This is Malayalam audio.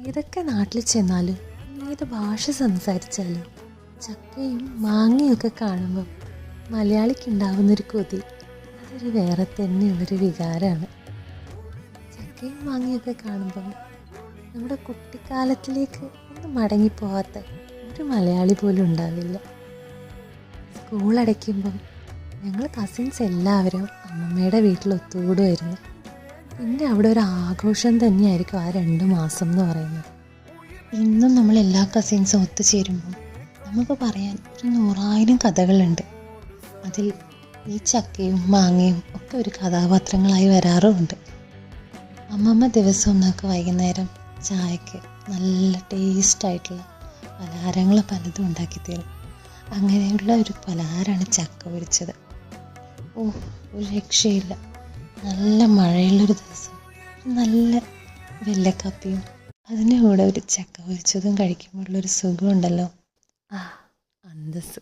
ഏതൊക്കെ നാട്ടിൽ ചെന്നാലും ഏത് ഭാഷ സംസാരിച്ചാലും ചക്കയും മാങ്ങയൊക്കെ കാണുമ്പം മലയാളിക്കുണ്ടാവുന്നൊരു കൊതി അതൊരു വേറെ തന്നെയുള്ളൊരു വികാരമാണ്. ചക്കയും മാങ്ങയൊക്കെ കാണുമ്പം നമ്മുടെ കുട്ടിക്കാലത്തിലേക്ക് ഒന്ന് മടങ്ങിപ്പോകാത്ത ഒരു മലയാളി പോലും ഉണ്ടാവില്ല. സ്കൂൾ അടയ്ക്കുമ്പം ഞങ്ങൾ കസിൻസ് എല്ലാവരും അമ്മമ്മയുടെ വീട്ടിൽ ഒത്തുകൂടുമായിരുന്നു. പിന്നെ അവിടെ ഒരു ആഘോഷം തന്നെയായിരിക്കും ആ 2 മാസം എന്ന് പറയുന്നത്. ഇന്നും നമ്മൾ എല്ലാ കസിൻസും ഒത്തുചേരുമ്പം നമുക്ക് പറയാൻ ഒരു 100,000 കഥകളുണ്ട്. അതിൽ ഈ ചക്കയും മാങ്ങയും ഒക്കെ ഒരു കഥാപാത്രങ്ങളായി വരാറുമുണ്ട്. അമ്മമ്മ ദിവസവും നമുക്ക് വൈകുന്നേരം ചായക്ക് നല്ല ടേസ്റ്റായിട്ടുള്ള പലഹാരങ്ങൾ പലതും ഉണ്ടാക്കി തരും. അങ്ങനെയുള്ള ഒരു പലഹാരമാണ് ചക്ക പൊരിച്ചത്. ഒരു രക്ഷയില്ല. നല്ല മഴയുള്ളൊരു ദിവസം നല്ല വെള്ളക്കാപ്പിയും അതിൻ്റെ കൂടെ ഒരു ചക്ക പൊരിച്ചതും കഴിക്കുമ്പോഴുള്ളൊരു സുഖമുണ്ടല്ലോ, അന്തസ്സ്.